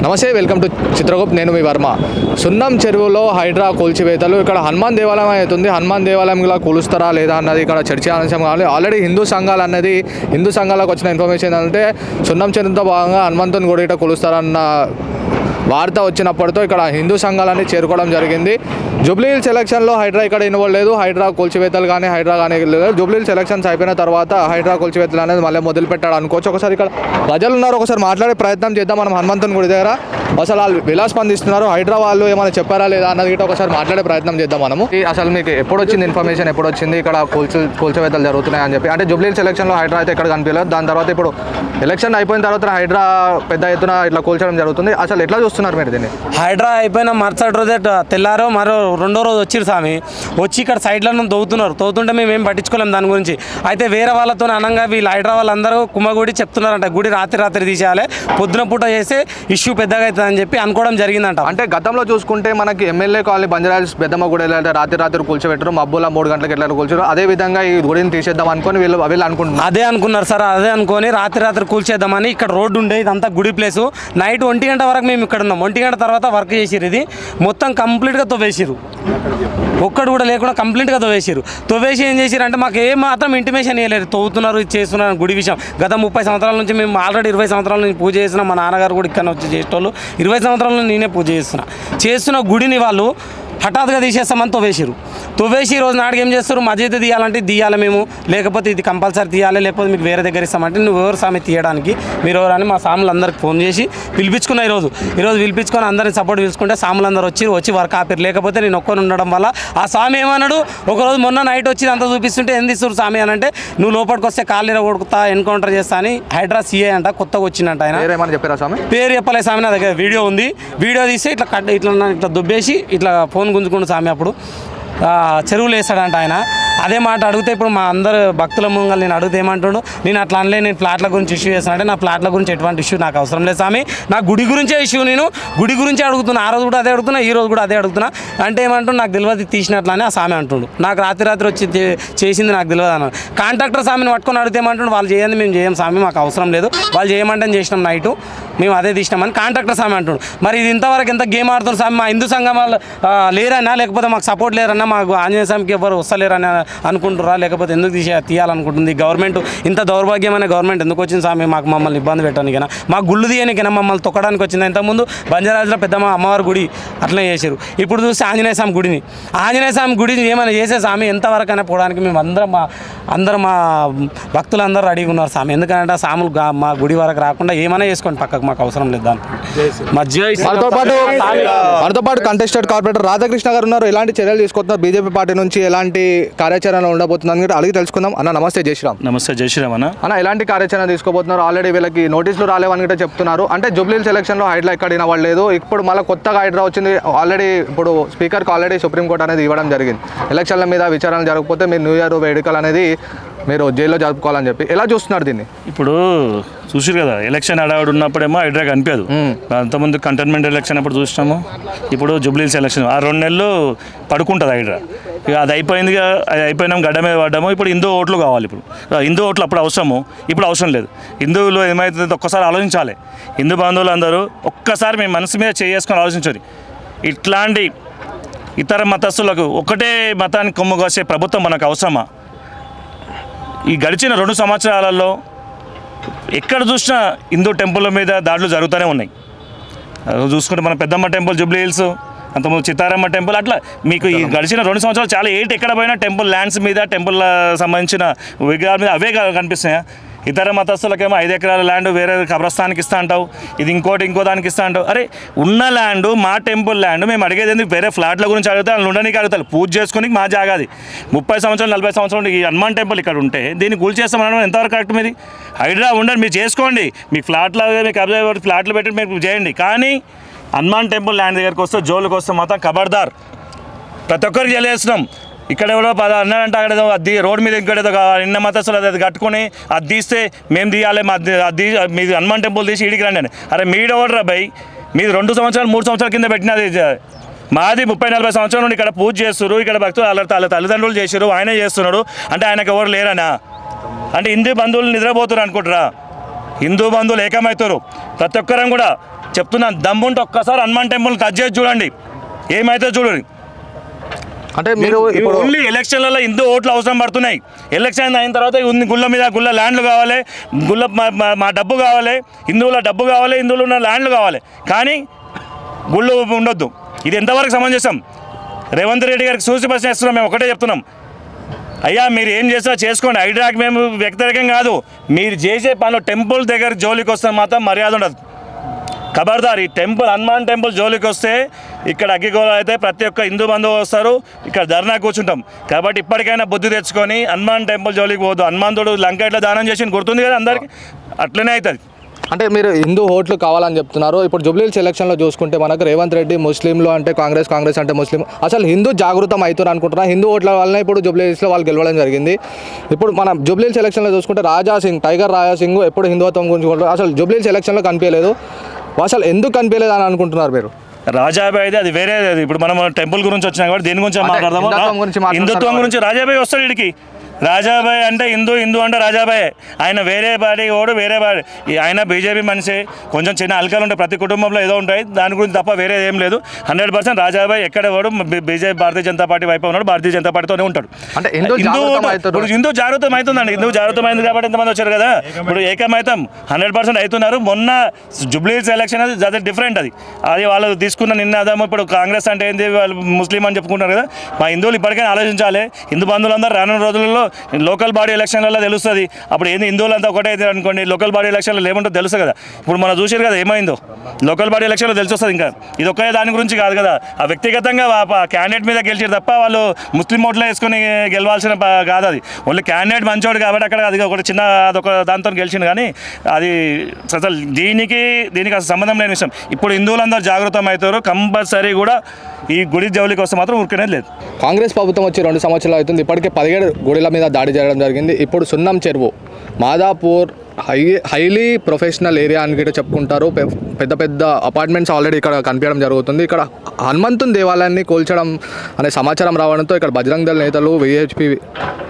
నమస్తే, welcome to Chitragupt. నేను మీ వర్మ. సున్నం చెరువులో హైడ్రా కూల్చివేతలు. ఇక్కడ హనుమాన్ దేవాలయం అవుతుంది. హనుమాన్ దేవాలయంలో కూలుస్తారా లేదా అన్నది ఇక్కడ చర్చాంశం కావాలి. ఆల్రెడీ హిందూ సంఘాలకు వచ్చిన ఇన్ఫర్మేషన్ ఏంటంటే సున్నం చెరువుతో భాగంగా హనుమంతుని గుడి ఇట్లా కూలుస్తారన్న వార్త వచ్చినప్పటితో ఇక్కడ హిందూ సంఘాలన్నీ చేరుకోవడం జరిగింది. జూబ్లీహిల్స్ ఎలక్షన్లో హైడ్రా ఇక్కడ ఇన్వాల్వ్ లేదు. హైడ్రా కూల్చివేతలు కానీ హైడ్రా కానీ లేదు. జూబ్లీహిల్స్ ఎలక్షన్స్ అయిపోయిన తర్వాత హైడ్రా కూల్చివేతలు అనేది మళ్ళీ మొదలు పెట్టాడు అనుకోవచ్చు. ఒకసారి ఇక్కడ ప్రజలు ఉన్నారు, ఒకసారి మాట్లాడే ప్రయత్నం చేద్దాం. మనం హనుమంతుని గుడి దగ్గర అసలు వాళ్ళు ఎలా స్పందిస్తున్నారు, హైడ్రా వాళ్ళు ఏమైనా చెప్పారా లేదా అన్నది గిట్ట ఒకసారి మాట్లాడే ప్రయత్నం చేద్దాం మనము. అసలు మీకు ఎప్పుడు వచ్చింది ఇన్ఫర్మేషన్, ఎప్పుడు వచ్చింది ఇక్కడ కూల్చివేతలు జరుగుతున్నాయి అని చెప్పి? అంటే జూబ్లీహిల్స్ ఎలక్షన్లో హైడ్రా అయితే ఇక్కడ కనిపించలేదు. దాని తర్వాత ఇప్పుడు ఎలక్షన్ అయిపోయిన తర్వాత హైడ్రా పెద్ద ఎత్తున ఇట్లా కూల్చడం జరుగుతుంది. అసలు ఎట్లా చూస్తున్నారు మీరు దీన్ని? హైడ్రా అయిపోయిన మరుసటి రోజే తెల్లారో మరో రెండో రోజు వచ్చిరు స్వామి. వచ్చి ఇక్కడ సైడ్లను తవ్వుతుంటే మేము ఏం పట్టించుకోలేము దాని గురించి. అయితే వేరే వాళ్ళతో అనంగా వీళ్ళు హైడ్రా వాళ్ళందరూ కుమ్మగుడి చెప్తున్నారంట, గుడి రాత్రి తీసేయాలి, పొద్దున పూట చేస్తే ఇష్యూ పెద్దగా అవుతుంది అని చెప్పి అనుకోవడం జరిగిందంట. అంటే గతంలో చూసుకుంటే మనకి ఎమ్మెల్యే కాలనీ బంజారాహిల్స్ పెద్దమ్మ గుడి రాత్రి కూల్చోబెట్టారు, మబ్బుల 3 గంటలకు ఎట్లా కూల్చారు. అదే విధంగా ఈ గుడిని తీసేద్దాం అనుకుని వీళ్ళు అనుకుంటున్నారు. అదే అనుకున్నారు సార్, అదే అనుకొని రాత్రి కూల్చేద్దామని. ఇక్కడ రోడ్డు ఉండే ఇదంతా గుడి ప్లేసు. నైట్ 1 గంట వరకు మేము ఇక్కడ ఉన్నాం. 1 గంట తర్వాత వర్క్ చేసిరు. ఇది మొత్తం కంప్లీట్గా తవ్వేసిరు, ఒక్కడు కూడా లేకుండా కంప్లీట్గా తవ్వేసి ఏం చేసిరు అంటే మాకు ఏం మాత్రం ఇంటిమేషన్ ఇవ్వలేదు. తవ్వుతున్నారు, ఇది చేస్తున్నారు గుడి విషయం. గత 30 సంవత్సరాల నుంచి మేము ఆల్రెడీ 20 సంవత్సరాల నుంచి పూజ చేస్తున్నాం. మా నాన్నగారు కూడా ఇక్కడ వచ్చి చేసేటోళ్ళు. 20 సంవత్సరాల నుంచి నేనే పూజ చేస్తున్న గుడిని వాళ్ళు హఠాత్తుగా తీసేస్తామని తవ్వేసి రోజు నాటికి ఏం చేస్తారు, మసీదు తీయాలంటే తీయాలి మేము, లేకపోతే ఇది కంపల్సరీ తీయాలి, లేకపోతే మీకు వేరే దగ్గర ఇస్తామంటే నువ్వు ఎవరు స్వామి తీయడానికి, మీరు ఎవరని మా సాములందరికీ ఫోన్ చేసి పిలిపించుకున్నా. ఈరోజు పిలిపించుకొని అందరిని సపోర్ట్ పిలుచుకుంటే సాములందరూ వచ్చి వర్క్ ఆపారు. లేకపోతే నేను ఒక్కరు ఉండడం వల్ల ఆ స్వామి ఏమన్నాడు, ఒకరోజు మొన్న నైట్ వచ్చి అంతా చూపిస్తుంటే ఎందుకు ఇస్తారు స్వామి అని అంటే, నువ్వు లోపలికి వస్తే కాళ్ళు కొడుకుతా, ఎన్కౌంటర్ చేస్తా అని హైడ్రా సీఐ అంట కొత్తగా వచ్చిందంట. ఆయన చెప్పారా స్వామి? పేరు చెప్పలే స్వామి. నా దగ్గర వీడియో ఉంది. వీడియో తీసి ఇట్లా దుబ్బేసి ఇట్లా ఫోన్ గుంజుకుంటు స్వామి. అప్పుడు చెరువులు వేస్తాడంట ఆయన. అదే మాట అడిగితే ఇప్పుడు మా అందరు భక్తుల ముంగలు నేను అడిగితే ఏమంటాడు, నేను అట్లా అనలే, నేను ఫ్లాట్ల గురించి ఇష్యూ చేస్తాను అంటే, నా ఫ్లాట్ల గురించి ఎటువంటి ఇష్యూ నాకు అవసరం లేదు స్వామి, నా గుడి గురించే ఇష్యూ, నేను గుడి గురించే అడుగుతున్నా. ఆ రోజు కూడా అదే అడుగుతున్నా, ఈ రోజు కూడా అదే అడుగుతున్నా. అంటే ఏమంటాడు, నాకు తెలియదు తీసినట్లని ఆ స్వామి అంటుండు. నాకు రాత్రి వచ్చి చేసింది నాకు తెలియదు అన్నాడు. కాంట్రాక్టర్ స్వామిని పట్టుకొని అడిగితే ఏమంటుండు, వాళ్ళు చేయండి, మేము చేయం స్వామి, మాకు అవసరం లేదు, వాళ్ళు చేయమంటే చేసినాం నైటు, మేము అదే తీసినామని కాంట్రాక్టర్ స్వామి అంటుండు. మరి ఇది ఇంతవరకు ఎంత గేమ్ ఆడుతున్నారు స్వామి? మా హిందూ సంఘం వాళ్ళు లేరన్నా, లేకపోతే మాకు సపోర్ట్ లేరన్నా, మాకు ఆంజనేయ స్వామికి ఎవరు వస్తలేరని అనుకుంటురా, లేకపోతే ఎందుకు తీయాలనుకుంటుంది గవర్నమెంట్? ఇంత దౌర్భాగ్యమైన గవర్నమెంట్ ఎందుకు వచ్చింది స్వామి మాకు, మమ్మల్ని ఇబ్బంది పెట్టడానికైనా, మా గుళ్ళు తీయనికైనా, మమ్మల్ని తొక్కడానికి వచ్చింది. ఇంతకుముందు బంజారాహిల్స్లో పెద్దమ్మ అమ్మవారి గుడి అట్లనే చేశారు. ఇప్పుడు చూస్తే ఆంజనేయ స్వామి గుడిని ఏమైనా చేసే స్వామి ఎంతవరకైనా పోవడానికి మేము అందరం మా భక్తులందరూ రెడీగా ఉన్నారు స్వామి. ఎందుకంటే సాములు మా గుడి వరకు రాకుండా ఏమైనా చేసుకోండి, పక్కకు మాకు అవసరం లేదు. మనతో పాటు కంటెస్టెడ్ కార్పొరేటర్ రాధాకృష్ణ గారు ఉన్నారు. ఎలాంటి చర్యలు తీసుకుంటున్నారు బీజేపీ పార్టీ నుంచి, ఎలాంటి కార్యాచరణ ఉండబోతుందని అడిగి తెలుసుకుందాం. అన్న నమస్తే, జై శ్రీరామ్. నమస్తే, జై శ్రీరామ్. అన్న ఎలాంటి కార్యాచరణ తీసుకోబోతున్నారు? ఆల్రెడీ వీళ్ళకి నోటీసులు రాలేవని కూడా చెప్తున్నారు. అంటే జూబ్లీహిల్స్ ఎలక్షన్లో హైడ్రా ఎక్కడ ఇవ్వలేదు, ఇప్పుడు మళ్ళీ కొత్తగా హైడ్రా వచ్చింది. ఆల్రెడీ ఇప్పుడు స్పీకర్కి ఆల్రెడీ సుప్రీంకోర్టు అనేది ఇవ్వడం జరిగింది. ఎలక్షన్ల మీద విచారణ జరగకపోతే మీరు న్యూ ఇయర్ వేడుకలు అనేది మీరు జైల్లో జరుపుకోవాలని చెప్పి. ఎలా చూస్తున్నారు దీన్ని? ఇప్పుడు చూసారు కదా, ఎలక్షన్ హడావుడు ఉన్నప్పుడేమో హైడ్రా కనిపించదు. అంతకుముందు కంటైన్మెంట్ ఎలక్షన్ అప్పుడు చూసినాము. ఇప్పుడు జూబ్లీహిల్స్ ఎలక్షన్ ఆ 2 నెలలు పడుకుంటుంది హైడ్రా. ఇక అది అయిపోయిందిగా, అది అయిపోయినాం, గడ్డ మీద పడ్డాము. ఇప్పుడు హిందూ ఓట్లు కావాలి. ఇప్పుడు హిందూ ఓట్లు అప్పుడు అవసరము, ఇప్పుడు అవసరం లేదు. హిందువులు ఏమవుతుందో ఒక్కసారి ఆలోచించాలి. హిందూ బంధువులు అందరూ ఒక్కసారి మీ మనసు మీద చేసుకొని ఆలోచించాలి. ఇట్లాంటి ఇతర మతస్థులకు ఒకటే మతానికి కొమ్ము కాసే ప్రభుత్వం మనకు అవసరమా? ఈ గడిచిన 2 సంవత్సరాలలో ఎక్కడ చూసినా హిందూ టెంపుల్ మీద దాడులు జరుగుతూనే ఉన్నాయి. చూసుకుంటే మన పెద్దమ్మ టెంపుల్ జూబ్లీహిల్స్, అంతకుముందు చిత్తారమ్మ టెంపుల్, అట్లా మీకు ఈ గడిచిన 2 సంవత్సరాలు చాలా ఎక్కడ పోయినా టెంపుల్ ల్యాండ్స్ మీద, టెంపుల్ సంబంధించిన విగ్రహాల మీద అవే కనిపిస్తున్నాయా? ఇతర మతస్థులకేమో 5 ఎకరాల ల్యాండ్ వేరే కబ్రస్థానికి ఇస్తా అంటావు, ఇది ఇంకో దానికి ఇస్తా అంటావు. అరే ఉన్న ల్యాండ్ మా టెంపుల్ ల్యాండ్, మేము అడిగేది ఎందుకు? వేరే ఫ్లాట్ల గురించి అడిగితే వాళ్ళు ఉండడానికి అడుగుతారు, పూజ చేసుకుని మా జాగాది. 30 సంవత్సరాలు 40 సంవత్సరాలు ఈ హనుమాన్ టెంపుల్ ఇక్కడ ఉంటే దీన్ని కూల్ చేస్తామనడం ఎంతవరకు కరెక్ట్? మీది హైడ్రా ఉండదు, మీరు చేసుకోండి, మీ ఫ్లాట్లో మీకు అబ్జర్వ్ ఫ్లాట్లు పెట్టి మీరు చేయండి. కానీ హనుమాన్ టెంపుల్ ల్యాండ్ దగ్గరికి వస్తే, జోలికి వస్తే మాత్రం ఖబర్దార్. ప్రతి ఒక్కరికి తెలియజేస్తున్నాం. ఇక్కడ ఎవరో అన్నారంటే అక్కడ అది రోడ్డు మీద ఇంకేదో నిన్న మతస్థులు అది కట్టుకొని అది తీస్తే మేము తీయాలి, అది మీది హనుమాన్ టెంపుల్ తీసి ఈడికి రండి అని. అరే మీడు ఎవడరా భయ్? మీది 2 సంవత్సరాలు 3 సంవత్సరాల కింద పెట్టినది. మాది 30-40 సంవత్సరాల నుండి ఇక్కడ పూజ చేస్తారు. ఇక్కడ భక్తులు వాళ్ళ తల్లిదండ్రులు చేశారు, ఆయనే చేస్తున్నాడు అంటే ఆయనకు ఎవరు లేరనా? అంటే హిందూ బంధువులు నిద్రపోతున్నారు అనుకుంటారా? హిందూ బంధువులు ఏకమవుతారు. ప్రతి ఒక్కరం కూడా చెప్తున్నాను, దమ్ముంటే ఒక్కసారి హనుమాన్ టెంపుల్ టచ్ చేసి చూడండి, ఏమైతే చూడండి. అంటే మీరు ఇప్పుడు ఓన్లీ ఎలక్షన్లలో హిందూ ఓట్లు అవసరం పడుతున్నాయి. ఎలక్షన్ అయిన తర్వాత గుళ్ళ మీద గుళ్ళ ల్యాండ్లు కావాలి, గుళ్ళ మా డబ్బు కావాలి, హిందువుల డబ్బు కావాలి, హిందువులు ఉన్న ల్యాండ్లు కావాలి, కానీ గుళ్ళు ఉండొద్దు. ఇది ఎంతవరకు సమంజసం? రేవంత్ రెడ్డి గారికి సూచి ప్రశ్న ఇస్తున్నాం. మేము ఒకటే చెప్తున్నాం, అయ్యా మీరు ఏం చేస్తారో చేసుకోండి, హైడ్రాకి మేము వ్యతిరేకం కాదు. మీరు చేసే పనులు టెంపుల్ దగ్గర జోలికి వస్తే మాత్రం మర్యాద ఉండదు. ఖబర్దార్, ఈ టెంపుల్ హనుమాన్ టెంపుల్ జోలికి వస్తే ఇక్కడ అగ్గిగోళ అయితే ప్రతి ఒక్క హిందూ బంధువు వస్తారు, ఇక్కడ ధర్నా కూర్చుంటాం. కాబట్టి ఇప్పటికైనా బుద్ధి తెచ్చుకొని హనుమాన్ టెంపుల్ జోలికి పోదు. హనుమంతుడు లంక ఇట్లా దానం చేసి గుర్తుంది కదా అందరికీ, అట్లనే అవుతుంది. అంటే మీరు హిందూ ఓట్లు కావాలని చెప్తున్నారు. ఇప్పుడు జూబ్లీహిల్స్ ఎలక్షన్లో చూసుకుంటే మనకు రేవంత్ రెడ్డి ముస్లింలు అంటే కాంగ్రెస్, కాంగ్రెస్ అంటే ముస్లిం, అసలు హిందూ జాగృతం అవుతారు అనుకుంటున్నా. హిందూ ఓట్ల వల్లనే ఇప్పుడు జూబ్లీహిల్స్లో వాళ్ళు గెలవడం జరిగింది. ఇప్పుడు మనం జూబ్లీహిల్స్ ఎలక్షన్లో చూసుకుంటే టైగర్ రాజా సింగ్ ఎప్పుడు హిందుత్వం గురించి అసలు జూబ్లీహిల్స్ ఎలక్షన్లో కనిపించలేదు. అసలు ఎందుకు కనిపించలేదు అని అనుకుంటున్నారు మీరు? రాజాబాయ్ అయితే అది వేరే. ఇప్పుడు మనం టెంపుల్ గురించి వచ్చినా కాబట్టి దీని గురించి మాట్లాడదాము. హిందుత్వం గురించి రాజాబాయ్ వస్తాడు ఇడికి. రాజాబాయ్ అంటే హిందూ అంటే రాజాబాయ్. ఆయన వేరే పార్టీ ఓడు, వేరే పార్టీ. ఆయన బీజేపీ మనిషి. కొంచెం చిన్న అల్కాలు ఉంటాయి, ప్రతి కుటుంబంలో ఏదో ఉంటాయి, దాని గురించి తప్ప వేరే ఏం లేదు. 100% రాజాబాయ్ ఎక్కడ వాడు బీజేపీ భారతీయ జనతా పార్టీ వైపు ఉన్నాడు, భారతీయ జనతా పార్టీతోనే ఉంటాడు. అంటే హిందూ జాగృతం అవుతుందండి. హిందూ జాగృతం అయింది కాబట్టి ఎంతమంది వచ్చారు కదా. ఇప్పుడు ఏకమైతం 100% అవుతున్నారు. మొన్న జూబ్లీహిల్స్ ఎలక్షన్ అది డిఫరెంట్. అది వాళ్ళు తీసుకున్న నినాదం. ఇప్పుడు కాంగ్రెస్ అంటే ఏంది, వాళ్ళు ముస్లిం అని చెప్పుకుంటారు కదా. మా హిందువులు ఇప్పటికైనా ఆలోచించాలి. హిందూ బంధువులందరూ రానున్న రోజుల్లో లోకల్ బాడీ ఎలక్షన్లలో తెలుస్తుంది. అప్పుడు ఏంది హిందువులంతా ఒకటే అయితే అనుకోండి, లోకల్ బాడీ ఎలక్షన్లో ఏముంటో తెలుసు కదా. ఇప్పుడు మనం చూసారు కదా ఏమైందో, లోకల్ బాడీ ఎలక్షన్లో తెలిసి వస్తుంది. ఇంకా ఇది ఒకే దాని గురించి కాదు కదా. ఆ వ్యక్తిగతంగా క్యాండిడేట్ మీద గెలిచారు తప్ప వాళ్ళు ముస్లిం ఓట్లు వేసుకొని గెలవాల్సిన కాదు. అది ఓన్లీ క్యాండిడేట్ మంచోడు కాబట్టి అక్కడ అది ఒకటి చిన్న అదొక దాంతో గెలిచింది. కానీ అది అసలు దీనికి అసలు సంబంధం లేని విషయం. ఇప్పుడు హిందువులందరూ జాగృతం అవుతారు. కంపల్సరీ కూడా ఈ గుడి జౌలికి వస్తే మాత్రం ఊరుకునేది లేదు. కాంగ్రెస్ ప్రభుత్వం వచ్చి 2 సంవత్సరాలు అవుతుంది. ఇప్పటికే 17 గుడిల మీద దాడి చేయడం జరిగింది. ఇప్పుడు సున్నం చెరువు, మాదాపూర్ హైలీ ప్రొఫెషనల్ ఏరియా అని కూడా చెప్పుకుంటారు. పెద్ద పెద్ద అపార్ట్మెంట్స్ ఆల్రెడీ ఇక్కడ కనిపించడం జరుగుతుంది. ఇక్కడ హనుమంతుని దేవాలయాన్ని కూల్చడం అనే సమాచారం రావడంతో ఇక్కడ బజరంగ్ దళ నేతలు, విహెచ్పి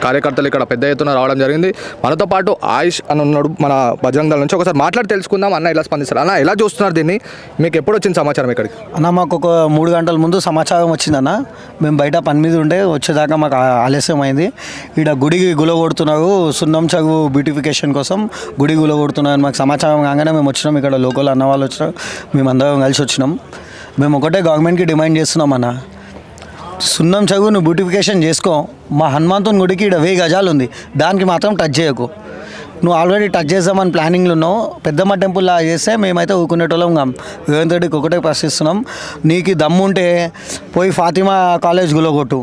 కార్యకర్తలు ఇక్కడ పెద్ద ఎత్తున రావడం జరిగింది. మనతో పాటు ఆయుష్ అని ఉన్నాడు మన బజరంగ్ దళ నుంచి. ఒకసారి మాట్లాడి తెలుసుకుందాం అన్న ఎలా స్పందిస్తారు. అన్న ఎలా చూస్తున్నారు దీన్ని? మీకు ఎప్పుడు వచ్చింది సమాచారం ఇక్కడికి? అన్న మాకు ఒక 3 గంటల ముందు సమాచారం వచ్చిందన్న. మేము బయట పని మీద ఉండే వచ్చేదాకా మాకు ఆలస్యం అయింది. ఇక్కడ గుడికి గులగొడుతున్నారు, సున్నం చెరువు బ్యూటిఫికేషన్ కోసం గుడి గులగొడుతున్నారు మాకు సమాచారం కాగానే మేము వచ్చినాం. ఇక్కడ లోకల్ అన్న వాళ్ళు వచ్చినారు, మేమందరం కలిసి వచ్చినాం. మేము ఒకటే గవర్నమెంట్కి డిమాండ్ చేస్తున్నాం అన్న, సున్నం చెరువు నువ్వు బ్యూటిఫికేషన్ చేసుకో. మా హనుమంతుని గుడికి ఇక్కడ 1000 గజాలు ఉంది, దానికి మాత్రం టచ్ చేయకు. నువ్వు ఆల్రెడీ టచ్ చేద్దామని ప్లానింగ్లో ఉన్నావు. పెద్దమ్మ టెంపుల్లా చేస్తే మేమైతే ఊరుకునేటోళ్ళం కాం. రేవంత్ రెడ్డికి ఒకటే ప్రశ్నిస్తున్నాం, నీకు దమ్ముంటే పోయి ఫాతిమా కాలేజ్ గులగొట్టు,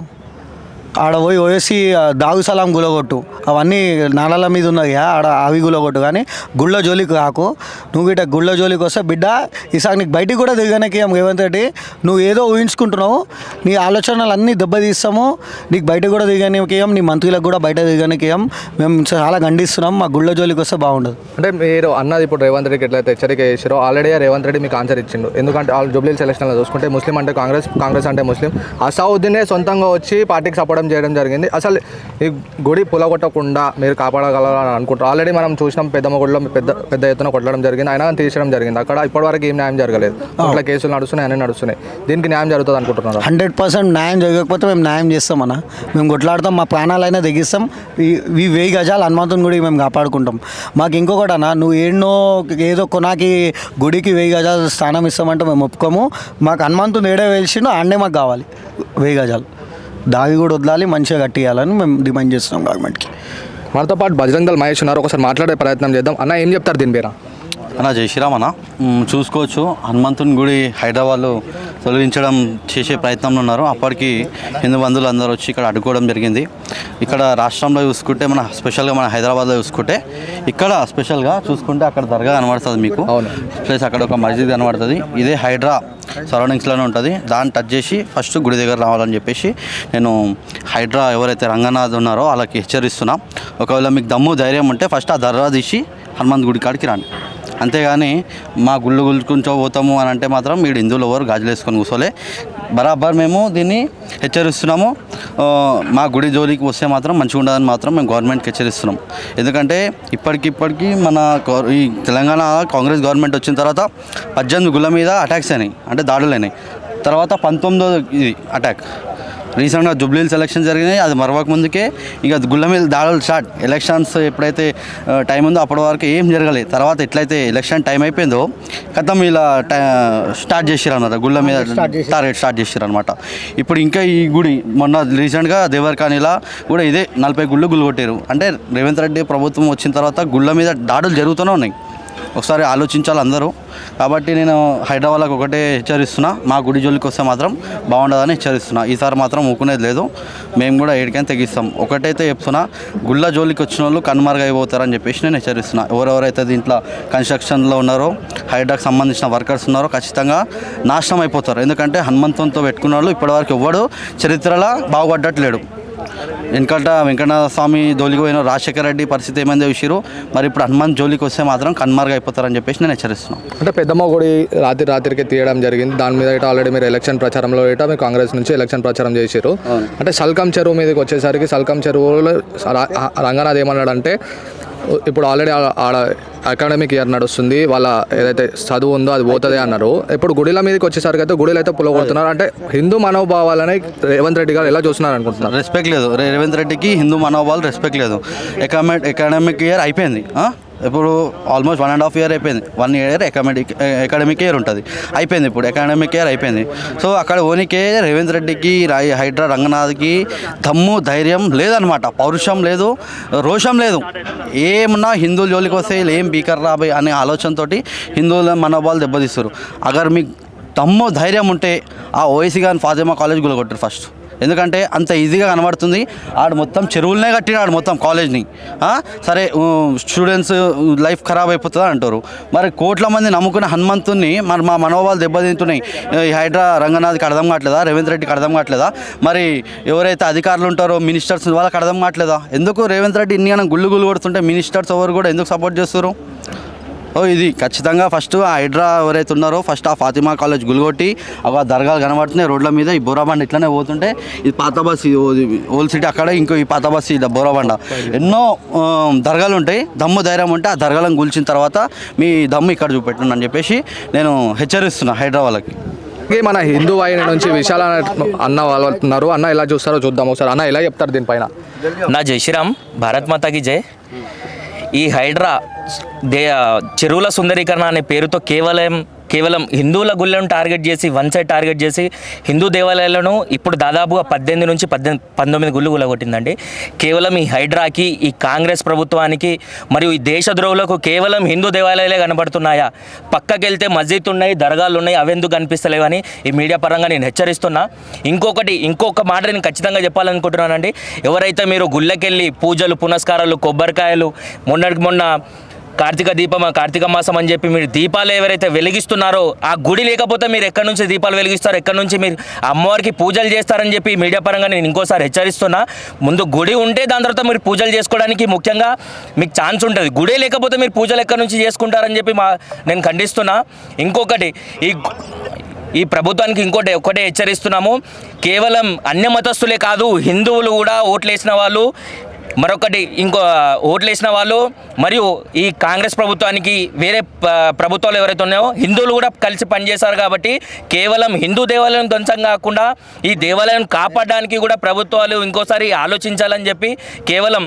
ఆడ పోయి ఓఎస్సి దాగుసలాం గులగొట్టు, అవన్నీ నాళాల మీద ఉన్నాయి ఆడ, అవి గులగొట్టు. కానీ గుళ్ళ జోలికి రాకు. నువ్వు ఇట గుళ్ళ జోలికి వస్తే బిడ్డ ఈసారి నీకు బయటికి కూడా దిగడానికి రేవంత్ రెడ్డి, నువ్వు ఏదో ఊహించుకుంటున్నావు, నీ ఆలోచనలు అన్నీ దెబ్బతీస్తాము. నీకు బయట కూడా దిగడానికి నీ మంత్రులకు కూడా బయట దిగడానికి మేము చాలా ఖండిస్తున్నాం. మా గుళ్ళ జోలికి వస్తే బాగుండదు. అంటే మీరు అన్నది ఇప్పుడు రేవంత్ రెడ్డికి ఎట్లయితే హెచ్చరిక చేశారో ఆల్రెడీ రేవంత్ రెడ్డి మీకు ఆన్సర్ ఇచ్చిండు. ఎందుకంటే జూబ్లీహిల్స్ ఎలక్షన్లో చూసుకుంటే ముస్లిం అంటే కాంగ్రెస్, కాంగ్రెస్ అంటే ముస్లిం. అసౌద్దీనే సొంతంగా వచ్చి పార్టీకి సపోర్ట్ చేయడం జరిగింది. అసలు ఈ గుడి పులగొట్టకుండా మీరు కాపాడగలరని అనుకుంటారు. ఆల్రెడీ మనం చూసినాం పెద్దమ్మ గుడిలో పెద్ద ఎత్తున కొట్టడం జరిగింది, అయినా తీసేయడం జరిగింది. అక్కడ ఇప్పటివరకు ఏం న్యాయం జరగలేదు. అట్లా కేసులు నడుస్తున్నాయి, అన్నీ నడుస్తున్నాయి. దీనికి న్యాయం జరుగుతుంది అనుకుంటున్నారు? 100% న్యాయం జరగకపోతే మేము న్యాయం చేస్తామన్నా. మేము కొట్లాడతాం, మా ప్రాణాలైనా తెగిస్తాం. ఈ 1000 గజాలు హనుమంతుని గుడి మేము కాపాడుకుంటాం. మాకు ఇంకొకటి అన్న, నువ్వు ఏదో కొనాకి గుడికి 1000 గజాలు స్థానం ఇస్తామంటే మేము ఒప్పుకోము. మాకు హనుమంతుని ఏడే వేసిండో ఆడనే మాకు కావాలి 1000 గజాలు. దాగి కూడా వదలాలి, మంచిగా కట్టియాలని మేము డిమాండ్ చేస్తున్నాం గవర్నమెంట్కి. మనతో పాటు బజరంగ్ దళ్ మహేష్ ఉన్నారు, ఒకసారి మాట్లాడే ప్రయత్నం చేద్దాం. అన్న ఏం చెప్తారు దీని పేరు? అన్న జై శ్రీరామ్ అన్న. చూసుకోవచ్చు, హనుమంతుని గుడి హైదరాబాద్లో తొలగించడం చేసే ప్రయత్నంలో ఉన్నారు. అప్పటికి హిందూ బంధువులు అందరూ వచ్చి ఇక్కడ అడ్డుకోవడం జరిగింది. ఇక్కడ రాష్ట్రంలో చూసుకుంటే స్పెషల్గా మన హైదరాబాద్లో చూసుకుంటే ఇక్కడ స్పెషల్గా చూసుకుంటే అక్కడ దర్గా కనబడుతుంది మీకు, ప్లస్ అక్కడ ఒక మస్జిద్ కనబడుతుంది. ఇదే హైడ్రా సరౌండింగ్స్లోనే ఉంటుంది. దాన్ని టచ్ చేసి ఫస్ట్ గుడి దగ్గర రావాలని చెప్పేసి నేను హైడ్రా ఎవరైతే రంగనాథ్ ఉన్నారో వాళ్ళకి హెచ్చరిస్తున్నా. ఒకవేళ మీకు దమ్ము ధైర్యం ఉంటే ఫస్ట్ ఆ దర్గా తీసి హనుమంత్ గుడి కాడికి రండి. అంతేగాని మా గుళ్ళు గుల్చుకుంటూ పోతాము అని అంటే మాత్రం మీరు హిందువులు ఎవరు గాజులు వేసుకొని కూర్చోలే. బరాబర్ మేము దీన్ని హెచ్చరిస్తున్నాము. మా గుడి జోలికి వస్తే మాత్రం మంచిగా ఉండదని మాత్రం మేము గవర్నమెంట్కి హెచ్చరిస్తున్నాం. ఎందుకంటే ఇప్పటికిప్పటికీ మన ఈ తెలంగాణ కాంగ్రెస్ గవర్నమెంట్ వచ్చిన తర్వాత 18 గుళ్ళ మీద అటాక్స్ అయినాయి, అంటే దాడులు అయినాయి. తర్వాత 19వ అటాక్ రీసెంట్గా జూబ్లీహిల్స్ ఎలక్షన్ జరిగినాయి. అది మరవక ముందుకే ఇక గుళ్ళ మీద దాడులు స్టార్ట్. ఎలక్షన్స్ ఎప్పుడైతే టైం ఉందో అప్పటి వరకు ఏం జరగలేదు. తర్వాత ఎట్లయితే ఎలక్షన్ టైం అయిపోయిందో కథం ఇలా స్టార్ట్ చేసారు అన్నమాట, గుళ్ళ మీద టార్గెట్ స్టార్ట్ చేసారు అనమాట. ఇప్పుడు ఇంకా ఈ గుడి మొన్న రీసెంట్గా దేవరకానిలా కూడా ఇదే 40 గుళ్ళు కొట్టారు. అంటే రేవంత్ రెడ్డి ప్రభుత్వం వచ్చిన తర్వాత గుళ్ళ మీద దాడులు జరుగుతూనే ఉన్నాయి. ఒకసారి ఆలోచించాలి అందరూ. కాబట్టి నేను హైదరాబాద్కి ఒకటే హెచ్చరిస్తున్నా, మా గుడి జోలికి వస్తే మాత్రం బాగుండదని హెచ్చరిస్తున్నా. ఈసారి మాత్రం ఊకునేది లేదు, మేము కూడా ఏడికైనా తెగిస్తాం. ఒకటైతే చెప్తున్నా, గుళ్ళ జోలికి వచ్చిన వాళ్ళు కనుమరుగైపోతారని చెప్పేసి నేను హెచ్చరిస్తున్నా. ఎవరెవరైతే దీంట్లో కన్స్ట్రక్షన్లో ఉన్నారో, హైడ్రాకి సంబంధించిన వర్కర్స్ ఉన్నారో ఖచ్చితంగా నాశనం అయిపోతారు. ఎందుకంటే హనుమంతునితో పెట్టుకున్న వాళ్ళు ఇప్పటివరకు ఎవ్వడు చరిత్రలో బాగుపడ్డట్లేడు. వెంకటనాథ స్వామి జోలికి పోయిన రాజశేఖర రెడ్డి పరిస్థితి ఏమైందో చూసిరు. మరి ఇప్పుడు హనుమంత్ జోలికి వస్తే మాత్రం కన్మార్గా అయిపోతారని చెప్పేసి నేను హెచ్చరిస్తున్నాను. అంటే పెద్దమ్మ గుడి రాత్రికి తీయడం జరిగింది. దాని మీద ఆల్రెడీ మీరు ఎలక్షన్ ప్రచారంలో మీరు కాంగ్రెస్ నుంచి ఎలక్షన్ ప్రచారం చేశారు. అంటే సల్కం చెరువు మీదకి వచ్చేసరికి సల్కం చెరువులో రంగనాథ్ ఏమన్నాడంటే ఇప్పుడు ఆల్రెడీ ఆడ అకాడమిక్ ఇయర్ నడుస్తుంది, వాళ్ళ ఏదైతే చదువు ఉందో అది పోతుంది అన్నారు. ఇప్పుడు గుడిల మీదకి వచ్చేసరికి అయితే గుడిలో అయితే పులగొడుతున్నారు. అంటే హిందూ మనోభావాలని రేవంత్ రెడ్డి గారు ఎలా చూస్తున్నారు అనుకుంటున్నారు? రెస్పెక్ట్ లేదు రేవంత్ రెడ్డికి, హిందూ మనోభావాలు రెస్పెక్ట్ లేదు. అకాడమిక్ ఇయర్ అయిపోయింది. ఇప్పుడు ఆల్మోస్ట్ 1.5 ఇయర్ అయిపోయింది. 1 ఇయర్ అకాడమిక్ ఇయర్ ఉంటుంది, అయిపోయింది. ఇప్పుడు అకాడమిక్ ఇయర్ అయిపోయింది. సో అక్కడ ఓనికే రేవంత్ రెడ్డికి, హైడ్రా రంగనాథ్కి దమ్ము ధైర్యం లేదనమాట, పౌరుషం లేదు, రోషం లేదు. ఏమన్నా హిందువుల జోలికి వస్తే ఏం బీకర్ రాబోయే అనే ఆలోచనతో హిందువుల మనోభావాలు దెబ్బతీస్తారు. అగర్ మీకు దమ్ము ధైర్యం ఉంటే ఆ ఓఎస్సీ గాని ఫాతిమా కాలేజ్ గులగొట్టారు ఫస్ట్. ఎందుకంటే అంత ఈజీగా కనబడుతుంది. ఆడు మొత్తం చెరువులనే కట్టినాడు మొత్తం కాలేజ్ని. సరే స్టూడెంట్స్ లైఫ్ ఖరాబ్ అయిపోతుంది అంటారు. మరి కోట్ల మంది నమ్ముకున్న హనుమంతుని మరి మా మనోభావాలు దెబ్బతింటున్నాయి. హైడ్రా రంగనాథ్కి అర్థం కావట్లేదా? రేవంత్ రెడ్డికి అర్థం కావట్లేదా? మరి ఎవరైతే అధికారులు ఉంటారో మినిస్టర్స్ వాళ్ళకి అర్థం కావట్లేదా? ఎందుకు రేవంత్ రెడ్డి ఇన్ని గుళ్ళు కొడుతుంటే మినిస్టర్స్ ఎవరు కూడా ఎందుకు సపోర్ట్ చేస్తారు? ఇది ఖచ్చితంగా ఫస్ట్ ఆ హైడ్రా ఎవరైతే ఉన్నారో ఫస్ట్ ఆ ఫాతిమా కాలేజ్ గుల్గొట్టి ఆ దర్గాలు కనబడుతున్నాయి రోడ్ల మీద. ఈ బోరాబండ ఇట్లనే పోతుంటే ఇది పాత బస్ ఓల్డ్ సిటీ, అక్కడ ఇంకో ఈ పాత బస్ ఇది బోరాబండ. ఎన్నో దర్గాలు ఉంటాయి. దమ్ము ధైర్యం ఉంటే ఆ దర్గాలను కూల్చిన తర్వాత మీ దమ్ము ఇక్కడ చూపెట్టండి అని చెప్పేసి నేను హెచ్చరిస్తున్నా హైదరాబాద్కి. మన హిందూ వాహిని నుంచి విశాల అన్న వాళ్ళు అంటున్నారు. అన్న ఎలా చూస్తారో చూద్దాం ఒకసారి. అన్న ఎలా చెప్తారు దీనిపైన? నా జై శ్రీరామ్, భారత్ మాతాకి జై. ఈ హైడ్రా చెరువుల సుందరీకరణ అనే పేరుతో కేవలం హిందువుల గుళ్ళను టార్గెట్ చేసి, వన్ సైడ్ టార్గెట్ చేసి హిందూ దేవాలయాలను ఇప్పుడు దాదాపుగా 18 నుంచి 19 గుళ్ళు గులగొట్టిందండి. కేవలం ఈ హైడ్రాకి, ఈ కాంగ్రెస్ ప్రభుత్వానికి మరియు ఈ దేశద్రోహులకు కేవలం హిందూ దేవాలయాలే కనబడుతున్నాయా? పక్కకెళ్తే మస్జిద్ ఉన్నాయి, దర్గాలు ఉన్నాయి, అవెందుకు కనిపిస్తలేవు అని ఈ మీడియా పరంగా నేను హెచ్చరిస్తున్నా. ఇంకొక మాట నేను ఖచ్చితంగా చెప్పాలనుకుంటున్నానండి. ఎవరైతే మీరు గుళ్ళకెళ్ళి పూజలు పునస్కారాలు, కొబ్బరికాయలు, మొన్న కార్తీక మాసం అని చెప్పి మీరు దీపాలు ఎవరైతే వెలిగిస్తున్నారో, ఆ గుడి లేకపోతే మీరు ఎక్కడి నుంచి దీపాలు వెలిగిస్తారు? ఎక్కడి నుంచి మీరు అమ్మవారికి పూజలు చేస్తారని చెప్పి మీడియా పరంగా నేను ఇంకోసారి హెచ్చరిస్తున్నా. ముందు గుడి ఉంటే దాని తర్వాత మీరు పూజలు చేసుకోవడానికి ముఖ్యంగా మీకు ఛాన్స్ ఉంటుంది. గుడే లేకపోతే మీరు పూజలు ఎక్కడి నుంచి చేసుకుంటారని చెప్పి నేను ఖండిస్తున్నా. ఇంకొకటి ఈ ప్రభుత్వానికి ఒకటే హెచ్చరిస్తున్నాము. కేవలం అన్య మతస్థులే కాదు, హిందువులు కూడా ఓట్లేసిన వాళ్ళు, ఓట్లేసిన వాళ్ళు మరియు ఈ కాంగ్రెస్ ప్రభుత్వానికి వేరే ప్రభుత్వాలు ఎవరైతే ఉన్నాయో హిందువులు కూడా కలిసి పనిచేశారు. కాబట్టి కేవలం హిందూ దేవాలయం ధ్వంసం కాకుండా ఈ దేవాలయం కాపాడడానికి కూడా ప్రభుత్వాలు ఇంకోసారి ఆలోచించాలని చెప్పి, కేవలం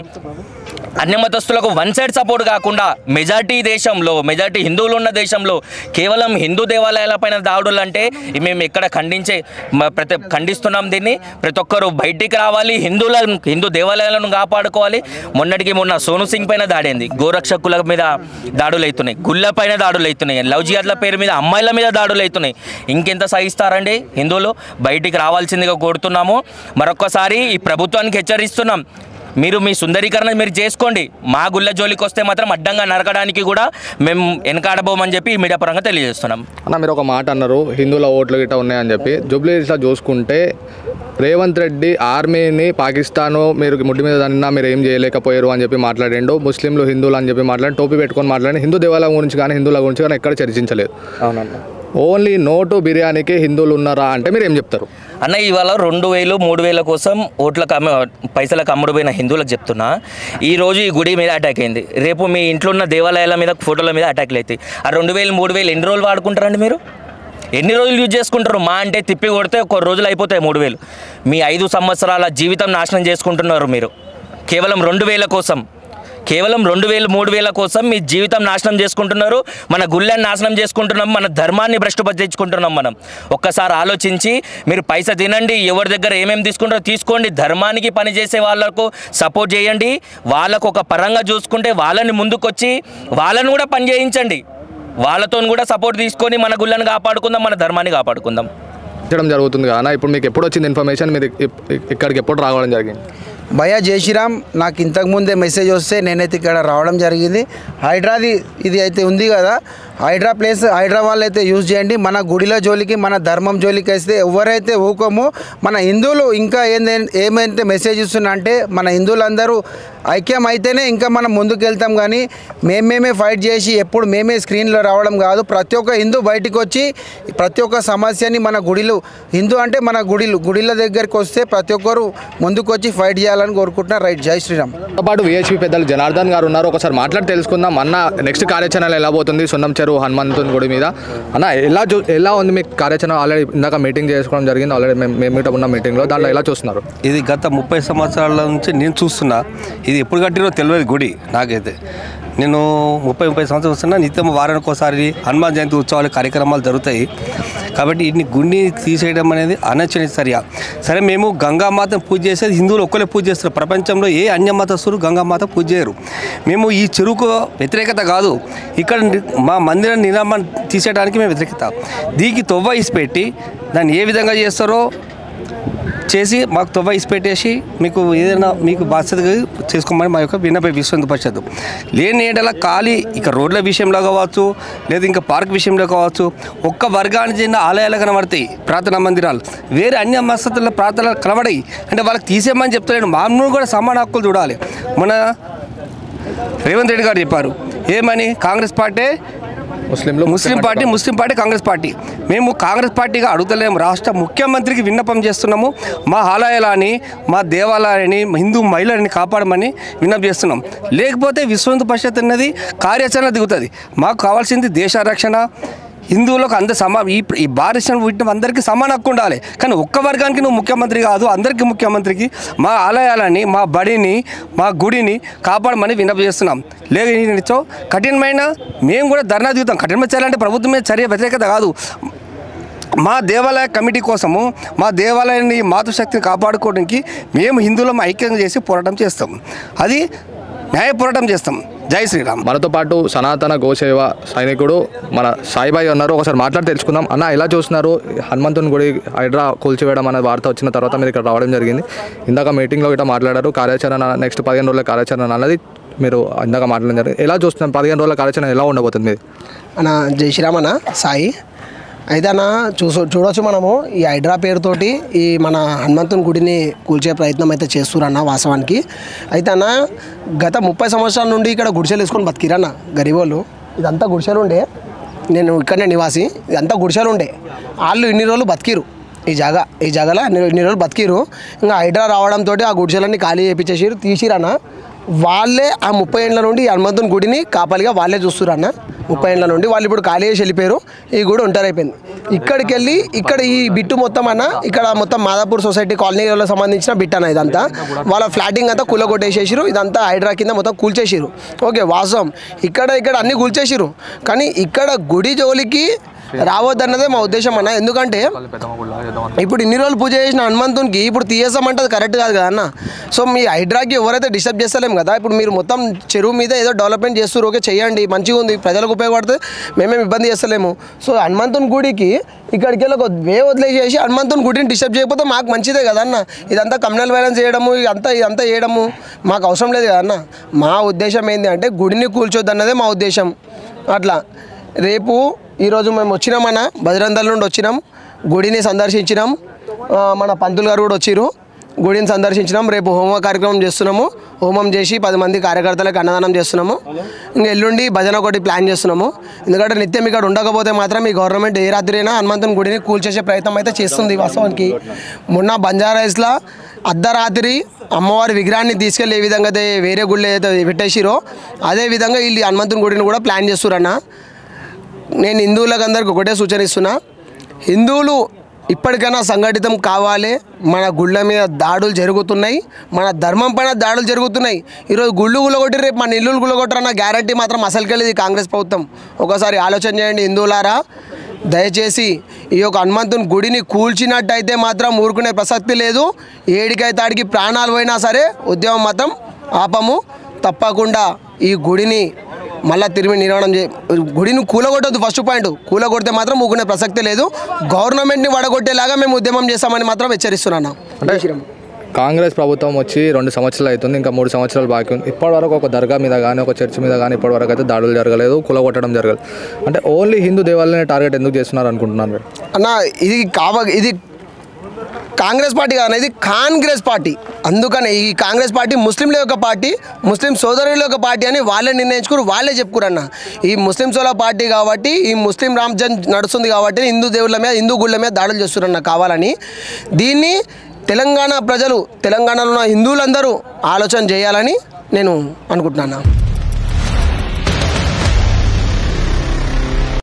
అన్య మతస్థులకు వన్ సైడ్ సపోర్ట్ కాకుండా మెజార్టీ హిందువులు ఉన్న దేశంలో కేవలం హిందూ దేవాలయాలపైన దాడులు అంటే మేము ఎక్కడ ఖండిస్తున్నాం. దీన్ని ప్రతి ఒక్కరూ బయటికి రావాలి, హిందూ దేవాలయాలను కాపాడుకోవాలి. మొన్న సోను సింగ్ పైన దాడైంది, గోరక్షకుల మీద దాడులు అవుతున్నాయి, గుళ్ళ పైన దాడులు అవుతున్నాయి, లవ్ జిహాద్ల పేరు మీద అమ్మాయిల మీద దాడులు అవుతున్నాయి. ఇంకెంత సహిస్తారండి? హిందువులు బయటికి రావాల్సిందిగా కోరుతున్నాము. మరొక్కసారి ఈ ప్రభుత్వానికి హెచ్చరిస్తున్నాం, మీరు మీ సుందరీకరణ మీరు చేసుకోండి, మా గుళ్ళ జోలికి వస్తే మాత్రం అడ్డంగా నరకడానికి కూడా మేము వెనకాడబోమని చెప్పి మీడియా పరంగా తెలియజేస్తున్నాం. అన్న మీరు ఒక మాట అన్నారు, హిందువుల ఓట్లు గిట్ట ఉన్నాయని చెప్పి. జూబ్లీహిల్స్లో చూసుకుంటే రేవంత్ రెడ్డి ఆర్మీని పాకిస్తాను మీరు ముడ్డి మీద దానిన్నా మీరు ఏం చేయలేకపోయారు అని చెప్పి మాట్లాడిండు. ముస్లింలు హిందువులు అని చెప్పి మాట్లాడి టోపీ పెట్టుకొని మాట్లాడి హిందూ దేవాలయం గురించి కానీ హిందువుల గురించి కానీ ఎక్కడ చర్చించలేదు. అవునన్నా, ఓన్లీ నోటు బిర్యానీకి హిందువులు ఉన్నారా అంటే మీరు ఏం చెప్తారు? అన్న ఇవాళ 2000 3000 కోసం పైసలకు అమ్ముడుపోయిన హిందువులకు చెప్తున్నా, ఈరోజు ఈ గుడి మీద అటాక్ అయింది, రేపు మీ ఇంట్లో ఉన్న దేవాలయాల మీద ఫోటోల మీద అటాక్లు అవుతాయి. ఆ 2000 3000 ఎన్ని రోజులు వాడుకుంటారండి మీరు? ఎన్ని రోజులు యూజ్ చేసుకుంటారు? మా అంటే తిప్పి కొడితే ఒక రోజులు అయిపోతాయి 3000. మీ 5 సంవత్సరాల జీవితం నాశనం చేసుకుంటున్నారు మీరు కేవలం 2000 కోసం. కేవలం 2000 3000 కోసం మీ జీవితం నాశనం చేసుకుంటున్నారు. మన గుళ్ళని నాశనం చేసుకుంటున్నాం, మన ధర్మాన్ని భ్రష్టుపట్టించుకుంటున్నాం. మనం ఒక్కసారి ఆలోచించి మీరు పైసా తినండి, ఎవరి దగ్గర ఏమేమి తీసుకుంటారో తీసుకోండి, ధర్మానికి పనిచేసే వాళ్ళకు సపోర్ట్ చేయండి, వాళ్ళకు ఒక పరంగా చూసుకుంటే వాళ్ళని ముందుకొచ్చి వాళ్ళని కూడా పని చేయించండి, వాళ్ళతో కూడా సపోర్ట్ తీసుకొని మన గుళ్ళని కాపాడుకుందాం, మన ధర్మాన్ని కాపాడుకుందాం. జరుగుతుంది కదా. ఇప్పుడు మీకు ఎప్పుడు వచ్చింది ఇన్ఫర్మేషన్? మీరు ఇక్కడికి ఎప్పుడు రావడం జరిగింది? భయ్యా జై శ్రీరామ్, నాకు ఇంతకుముందే మెసేజ్ వస్తే నేనైతే ఇక్కడ రావడం జరిగింది. హైడ్రాది ఇది అయితే ఉంది కదా, హైడ్రా ప్లేస్ హైడ్రా వాళ్ళు అయితే యూజ్ చేయండి. మన గుడిల జోలికి మన ధర్మం జోలికి అయితే ఎవరైతే ఊకోమో, మన హిందువులు ఇంకా ఏమైతే మెసేజ్ ఇస్తున్నా అంటే మన హిందువులందరూ ఐక్యం అయితేనే ఇంకా మనం ముందుకు వెళ్తాం. కానీ మేమే ఫైట్ చేసి ఎప్పుడు మేమే స్క్రీన్లో రావడం కాదు. ప్రతి ఒక్క హిందూ బయటికి వచ్చి ప్రతి ఒక్క సమస్యని మన గుడిలు, హిందూ అంటే మన గుడిల దగ్గరికి వస్తే ప్రతి ఒక్కరు ముందుకు వచ్చి ఫైట్ చేయాలని కోరుకుంటున్నారు. రైట్, జై శ్రీరామ్. పాటు విహెచ్పి పెద్దలు జనార్దన్ గారు ఉన్నారు, ఒకసారి మాట్లాడి తెలుసుకుందాం. అన్న నెక్స్ట్ కార్యాచరణ ఎలా పోతుంది సున్నం చెరువు హనుమంతుని గుడి మీద? అన్న ఎలా ఉంది మీకు కార్యాచరణ? ఆల్రెడీ ఇందాక మీటింగ్ చేసుకోవడం జరిగింది, ఆల్రెడీ మేము ఉన్న మీటింగ్లో, దాంట్లో ఎలా చూస్తున్నారు? ఇది గత 30 సంవత్సరాల నుంచి నేను చూస్తున్నా. ఇది ఎప్పుడు కట్టినో తెలియదు గుడి నాకైతే. నేను 30 సంవత్సరాలు వస్తున్నా. నిత్యం వారానికి ఒకసారి హనుమాన్ జయంతి ఉత్సవాలు కార్యక్రమాలు జరుగుతాయి. కాబట్టి ఇన్ని గుడిని తీసేయడం అనేది అనచనీయ. సరే, మేము గంగామాతను పూజ చేసేది హిందువులు ఒక్కరే పూజ చేస్తారు. ప్రపంచంలో ఏ అన్యమతస్తులు గంగామాత పూజ చేయరు. మేము ఈ చెరువుకు వ్యతిరేకత కాదు, ఇక్కడ మా మందిర నిర్మాణం తీసేయడానికి మేము వ్యతిరేకత. దీనికి తొవ్వ ఇసిపెట్టి దాన్ని ఏ విధంగా చేస్తారో చేసి మాకు తొవ్వ ఇసిపెట్టేసి మీకు ఏదైనా మీకు బాధ్యతగా చేసుకోమని మా యొక్క విన్నపై విశ్వ పరిషత్. లేని ఏడల ఖాళీ ఇక రోడ్ల విషయంలో కావచ్చు, లేదా ఇంకా పార్క్ విషయంలో కావచ్చు, ఒక్క వర్గానికి చెందిన ఆలయాలు కనబడతాయి, ప్రార్థనా మందిరాలు. వేరే అన్య మతస్థుల ప్రార్థనలు కనబడాయి అంటే వాళ్ళకి తీసేయమని చెప్తలేను. మామూలు కూడా సమాన హక్కులు చూడాలి. మన రేవంత్ రెడ్డి గారు చెప్పారు ఏమని, Congress party Muslim party Congress party. మేము కాంగ్రెస్ పార్టీగా అడుగుతలేము, రాష్ట్ర ముఖ్యమంత్రికి విన్నపం చేస్తున్నాము. మా ఆలయాలని, మా దేవాలయాన్ని, హిందూ మహిళలని కాపాడమని విన్నపం చేస్తున్నాం. లేకపోతే విశ్వ హిందూ పరిషత్ అనేది కార్యాచరణ దిగుతుంది. మాకు కావాల్సింది దేశ రక్షణ, హిందువులకు అందరు ఈ భారత వీటిని అందరికీ సమాన హక్కు ఉండాలి. కానీ ఒక్క వర్గానికి నువ్వు ముఖ్యమంత్రి కాదు, అందరికీ ముఖ్యమంత్రికి మా ఆలయాలని, మా బడిని, మా గుడిని కాపాడమని విన్నపం చేస్తున్నాం. లేదో కఠినమైన మేము కూడా ధర్నా దిగుతాం. కఠినమైన చేయాలంటే ప్రభుత్వం మీద చర్య వ్యతిరేకత కాదు. మా దేవాలయ కమిటీ కోసము, మా దేవాలయాన్ని మాతృశక్తిని కాపాడుకోవడానికి మేము హిందువులను ఐక్యంగా చేసి పోరాటం చేస్తాం. అది న్యాయ పోరాటం చేస్తాం. జై శ్రీరామ్. మనతో పాటు సనాతన గోసేవ సైనికుడు మన సాయిబాయి ఉన్నారు, ఒకసారి మాట్లాడి తెలుసుకుందాం. అన్న ఎలా చూస్తున్నారు? హనుమంతుని గుడి హైడ్రా కూల్చివేయడం అనే వార్త వచ్చిన తర్వాత మీరు ఇక్కడ రావడం జరిగింది. ఇందాక మీటింగ్లో ఇట్లా మాట్లాడారు, కార్యాచరణ నెక్స్ట్ 15 రోజుల కార్యాచరణ అన్నది మీరు ఇందాక మాట్లాడడం జరిగింది. ఎలా చూస్తున్నాం 15 రోజుల కార్యాచరణ ఎలా ఉండబోతుంది మీది? అన్న జై శ్రీరామ్. అన్న సాయి అయితే అన్న చూడవచ్చు మనము ఈ హైడ్రా పేరుతోటి ఈ మన హనుమంతుని గుడిని కూల్చే ప్రయత్నం అయితే చేస్తురన్న వాస్తవానికి. అయితే అన్న గత 30 సంవత్సరాల నుండి ఇక్కడ గుడిసెలు వేసుకొని బతికిరన్న గరీబోళ్ళు. ఇదంతా గుడిసెలు ఉండే, నేను ఇక్కడనే నివాసి, ఇదంతా గుడిసెలు ఉండే. వాళ్ళు ఇన్ని రోజులు బతికిరు ఈ జాగాలో ఇన్ని రోజులు బతికిరు. ఇంకా హైడ్రా రావడంతో ఆ గుడిసెలన్నీ ఖాళీ చేయించేసారు, తీసిరన్న. వాళ్ళే ఆ 30 ఏళ్ళ నుండి ఈ హనుమంతుని గుడిని కాపాలిగా వాళ్ళే చూస్తురన్న. 30 ఏళ్ళ నుండి వాళ్ళు ఇప్పుడు ఖాళీ చేసి వెళ్ళిపోయారు. ఈ గుడి ఒంటరైపోయింది. ఇక్కడికి వెళ్ళి ఇక్కడ ఈ బిట్టు మొత్తం అన్న, ఇక్కడ మొత్తం మాదాపూర్ సొసైటీ కాలనీలో సంబంధించిన బిట్ అన్న. ఇదంతా వాళ్ళ ఫ్లాటింగ్ అంతా కూలగొట్టేసేసారు. ఇదంతా హైడ్రా కింద మొత్తం కూల్చేసారు. ఓకే, వాస్తవం ఇక్కడ అన్నీ కూల్చేసారు. కానీ ఇక్కడ గుడి జోలికి రావద్దన్నదే మా ఉద్దేశం అన్న. ఎందుకంటే ఇప్పుడు ఇన్ని రోజులు పూజ చేసిన హనుమంతునికి ఇప్పుడు తీసేసామంటే అది కరెక్ట్ కాదు కదా అన్న. సో మీ హైడ్రాకి ఎవరైతే డిస్టర్బ్ చేస్తలేము కదా. ఇప్పుడు మీరు మొత్తం చెరువు మీద ఏదో డెవలప్మెంట్ చేస్తారు, ఓకే చేయండి, మంచిగా ఉంది, ప్రజలకు ఉపయోగపడుతుంది, మేమేమి ఇబ్బంది చేస్తలేము. సో హనుమంతుని గుడికి ఇక్కడికి వెళ్ళి ఒక వదిలేసేసి హనుమంతుని గుడిని డిస్టర్బ్ చేయకపోతే మాకు మంచిదే కదా అన్న. ఇదంతా కమ్యూనల్ వైలెన్స్ చేయడము, ఇదంతా చేయడము మాకు అవసరం లేదు కదా అన్న. మా ఉద్దేశం ఏంటి అంటే గుడిని కూల్చొద్దు అన్నదే మా ఉద్దేశం. అట్లా రేపు ఈరోజు మేము వచ్చినామన్న, బజరందల నుండి వచ్చినాం, గుడిని సందర్శించినాం, మన పంతులు గారు కూడా వచ్చిరు, గుడిని సందర్శించినాం. రేపు హోమ కార్యక్రమం చేస్తున్నాము. హోమం చేసి 10 మంది కార్యకర్తలకు అన్నదానం చేస్తున్నాము. ఇంకా ఎల్లుండి భజన ఒకటి ప్లాన్ చేస్తున్నాము. ఎందుకంటే నిత్యం ఇక్కడ ఉండకపోతే మాత్రం ఈ గవర్నమెంట్ ఏ రాత్రి అయినా హనుమంతుని గుడిని కూల్చేసే ప్రయత్నం అయితే చేస్తుంది. వాస్తవానికి మొన్న బంజారాహిల్స్లో అర్ధరాత్రి అమ్మవారి విగ్రహాన్ని తీసుకెళ్ళి ఏ విధంగా అయితే వేరే గుళ్ళు ఏదైతే పెట్టేసిరో అదే విధంగా వీళ్ళు హనుమంతుని గుడిని కూడా ప్లాన్ చేస్తురన్న. నేను హిందువులకు అందరికి ఒకటే సూచనిస్తున్నా, హిందువులు ఇప్పటికైనా సంఘటితం కావాలి. మన గుళ్ళ మీద దాడులు జరుగుతున్నాయి, మన ధర్మం పైన దాడులు జరుగుతున్నాయి. ఈరోజు గుళ్ళు గుల్లగొట్టి రేపు మన ఇల్లులు గుల్లగొట్టరన్న గ్యారంటీ మాత్రం అసలుకెళ్ళేది కాంగ్రెస్ ప్రభుత్వం. ఒకసారి ఆలోచన చేయండి హిందువులారా. దయచేసి ఈ యొక్క హనుమంతుని గుడిని కూల్చినట్టయితే మాత్రం ఊరుకునే ప్రసక్తి లేదు. ఏడికైతే ఆడికి ప్రాణాలు పోయినా సరే ఉద్యమం మాత్రం ఆపము. తప్పకుండా ఈ గుడిని మళ్ళీ తిరిగి నిర్మాణం గుడిని కూలగొట్టద్దు. ఫస్ట్ పాయింట్, కూలగొడితే మాత్రం ఊకునే ప్రసక్తే లేదు. గవర్నమెంట్ని వడగొట్టేలాగా మేము ఉద్యమం చేస్తామని మాత్రం హెచ్చరిస్తున్నాను. కాంగ్రెస్ ప్రభుత్వం వచ్చి 2 సంవత్సరాలు అవుతుంది, ఇంకా 3 సంవత్సరాలు బాకీ ఉంది. ఇప్పటివరకు ఒక దర్గా మీద కానీ ఒక చర్చ్ మీద కానీ ఇప్పటివరకు అయితే దాడులు జరగలేదు, కూలగొట్టడం జరగలేదు. అంటే ఓన్లీ హిందూ దేవాలయాన్ని టార్గెట్ ఎందుకు చేస్తున్నారు అనుకుంటున్నారు అన్న? ఇది కాంగ్రెస్ పార్టీ కాదు, ఇది కాంగ్రెస్ పార్టీ. అందుకనే ఈ కాంగ్రెస్ పార్టీ ముస్లింల యొక్క పార్టీ, ముస్లిం సోదరుల యొక్క పార్టీ అని వాళ్ళే నిర్ణయించుకుని వాళ్ళే చెప్పుకురన్న. ఈ ముస్లిం సోల పార్టీ కాబట్టి, ఈ ముస్లిం రామ్జన్ నడుస్తుంది కాబట్టి హిందూ దేవుళ్ళ మీద హిందూ గుళ్ళ మీద దాడులు చేస్తురన్న కావాలని. దీన్ని తెలంగాణ ప్రజలు, తెలంగాణలో ఉన్న హిందువులందరూ ఆలోచన చేయాలని నేను అనుకుంటున్నాను.